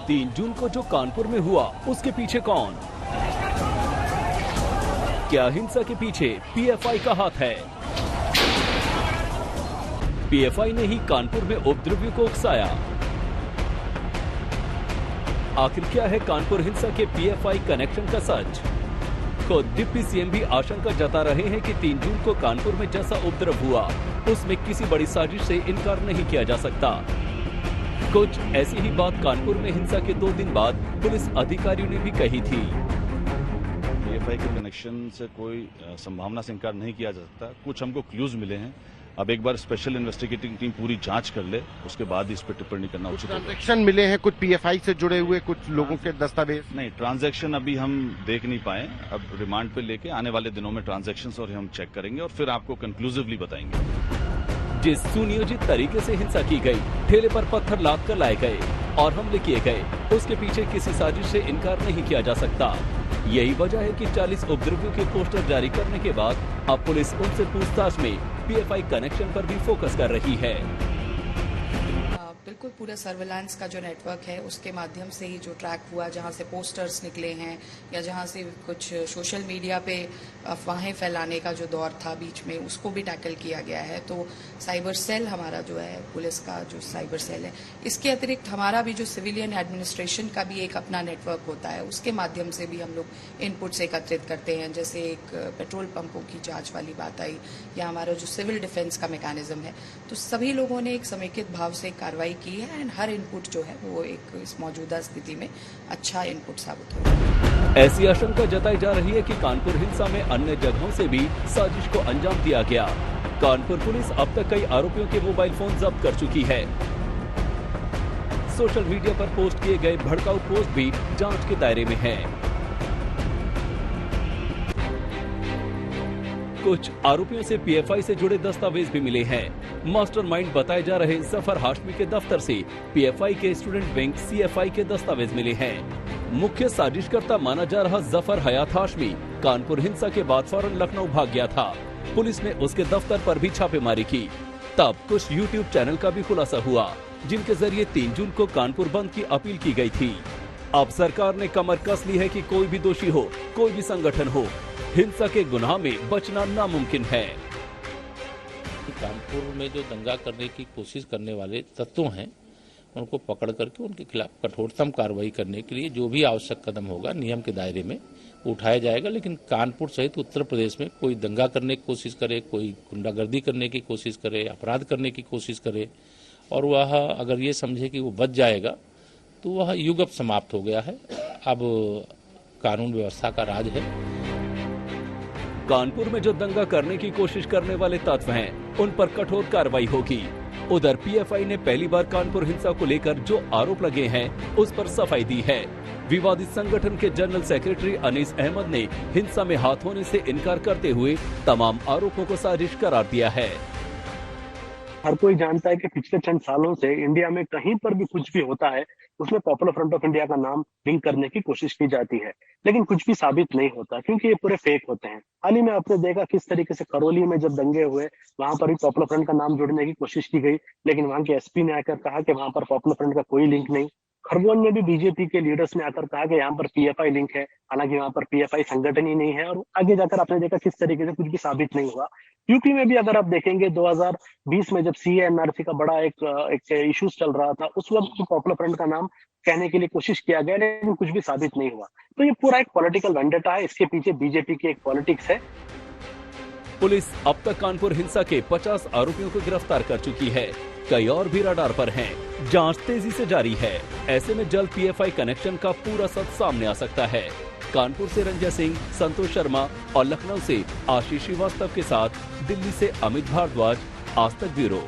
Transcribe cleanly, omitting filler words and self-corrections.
3 जून को जो कानपुर में हुआ उसके पीछे कौन? क्या हिंसा के पीछे पीएफआई का हाथ है? पीएफआई ने ही कानपुर में उपद्रवियों को उकसाया। आखिर क्या है कानपुर हिंसा के पीएफआई कनेक्शन का सच? खुद डिप्टी सीएम भी आशंका जता रहे हैं कि 3 जून को कानपुर में जैसा उपद्रव हुआ उसमें किसी बड़ी साजिश से इनकार नहीं किया जा सकता। कुछ ऐसी ही बात कानपुर में हिंसा के 2 दिन बाद पुलिस अधिकारियों ने भी कही थी। पीएफआई के कनेक्शन से कोई संभावना से इनकार नहीं किया जा सकता। कुछ हमको क्लूज मिले हैं। अब एक बार स्पेशल इन्वेस्टिगेटिंग टीम पूरी जांच कर ले, उसके बाद इस पर टिप्पणी करना उचित होगा। ट्रांजैक्शन मिले हैं कुछ पीएफआई से जुड़े हुए कुछ लोगों के दस्तावेज? नहीं, ट्रांजैक्शन अभी हम देख नहीं पाए। अब रिमांड पे लेके आने वाले दिनों में ट्रांजैक्शंस और हम चेक करेंगे और फिर आपको कंक्लूसिवली बताएंगे। जिस सुनियोजित तरीके से हिंसा की गई, ठेले पर पत्थर लाद कर लाए गए और हमले किए गए, उसके पीछे किसी साजिश से इनकार नहीं किया जा सकता। यही वजह है कि 40 उपद्रवियों के पोस्टर जारी करने के बाद अब पुलिस उनसे पूछताछ में पीएफआई कनेक्शन पर भी फोकस कर रही है। बिल्कुल पूरे सर्विलांस का जो नेटवर्क है उसके माध्यम से ही जो ट्रैक हुआ, जहां से पोस्टर्स निकले हैं या जहां से कुछ सोशल मीडिया पे अफवाहें फैलाने का जो दौर था बीच में, उसको भी टैकल किया गया है। तो साइबर सेल हमारा जो है, पुलिस का जो साइबर सेल है, इसके अतिरिक्त हमारा भी जो सिविलियन एडमिनिस्ट्रेशन का भी एक अपना नेटवर्क होता है, उसके माध्यम से भी हम लोग इनपुट्स एकत्रित करते हैं। जैसे एक पेट्रोल पंपों की जाँच वाली बात आई या हमारा जो सिविल डिफेंस का मैकेनिज्म है, तो सभी लोगों ने एक समेकित भाव से कार्रवाई की है एंड हर इनपुट जो है वो एक इस मौजूदा स्थिति में अच्छा इनपुट साबित होगा। ऐसी आशंका जताई जा रही है कि कानपुर हिंसा में अन्य जगहों से भी साजिश को अंजाम दिया गया। कानपुर पुलिस अब तक कई आरोपियों के मोबाइल फोन जब्त कर चुकी है। सोशल मीडिया पर पोस्ट किए गए भड़काऊ पोस्ट भी जांच के दायरे में है। कुछ आरोपियों से पीएफआई से जुड़े दस्तावेज भी मिले हैं। मास्टरमाइंड बताए जा रहे जफर हाशमी के दफ्तर से पीएफआई के स्टूडेंट विंग सीएफआई के दस्तावेज मिले हैं। मुख्य साजिशकर्ता माना जा रहा जफर हयात हाशमी कानपुर हिंसा के बाद फौरन लखनऊ भाग गया था। पुलिस ने उसके दफ्तर पर भी छापेमारी की। तब कुछ यूट्यूब चैनल का भी खुलासा हुआ जिनके जरिए 3 जून को कानपुर बंद की अपील की गई थी। अब सरकार ने कमर कस ली है कि कोई भी दोषी हो, कोई भी संगठन हो, हिंसा के गुनाह में बचना नामुमकिन है। कानपुर में जो दंगा करने की कोशिश करने वाले तत्व हैं, उनको पकड़ करके उनके खिलाफ कठोरतम कार्रवाई करने के लिए जो भी आवश्यक कदम होगा नियम के दायरे में उठाया जाएगा। लेकिन कानपुर सहित उत्तर प्रदेश में कोई दंगा करने की कोशिश करे, कोई गुंडागर्दी करने की कोशिश करे, अपराध करने की कोशिश करे और वह अगर ये समझे कि वो बच जाएगा तो वह युग अब समाप्त हो गया है। अब कानून व्यवस्था का राज है। कानपुर में जो दंगा करने की कोशिश करने वाले तत्व हैं, उन पर कठोर कार्रवाई होगी। उधर पीएफआई ने पहली बार कानपुर हिंसा को लेकर जो आरोप लगे हैं, उस पर सफाई दी है। विवादित संगठन के जनरल सेक्रेटरी अनीस अहमद ने हिंसा में हाथ होने से इनकार करते हुए तमाम आरोपों को साजिश करार दिया है। हर कोई जानता है कि पिछले चंद सालों से इंडिया में कहीं पर भी कुछ भी होता है उसमें पॉपुलर फ्रंट ऑफ इंडिया का नाम लिंक करने की कोशिश की जाती है, लेकिन कुछ भी साबित नहीं होता क्योंकि ये पूरे फेक होते हैं। हाल ही में आपने देखा किस तरीके से करौली में जब दंगे हुए, वहां पर भी पॉपुलर फ्रंट का नाम जोड़ने की कोशिश की गई, लेकिन वहां के एसपी ने आकर कहा कि वहां पर पॉपुलर फ्रंट का कोई लिंक नहीं। खरगोन में भी बीजेपी के लीडर्स ने आकर कहा कि यहाँ पर पीएफआई लिंक है, हालांकि वहां पर पीएफआई संगठन ही नहीं है। और आगे जाकर आपने देखा किस तरीके से कुछ भी साबित नहीं हुआ। यूपी में भी अगर आप देखेंगे 2020 में जब सीए एनआरसी का बड़ा एक इश्यूज चल रहा था, उस वक्त पॉपुलर फ्रंट का नाम कहने के लिए कोशिश किया गया, लेकिन कुछ भी साबित नहीं हुआ। तो ये पूरा एक पॉलिटिकल वेंडेटा है, इसके पीछे बीजेपी की एक पॉलिटिक्स है। पुलिस अब तक कानपुर हिंसा के 50 आरोपियों को गिरफ्तार कर चुकी है। कई और भी रडार पर हैं। जांच तेजी से जारी है। ऐसे में जल्द पीएफआई कनेक्शन का पूरा सच सामने आ सकता है। कानपुर से रंजय सिंह, संतोष शर्मा और लखनऊ से आशीष श्रीवास्तव के साथ दिल्ली से अमित भारद्वाज, आज तक ब्यूरो।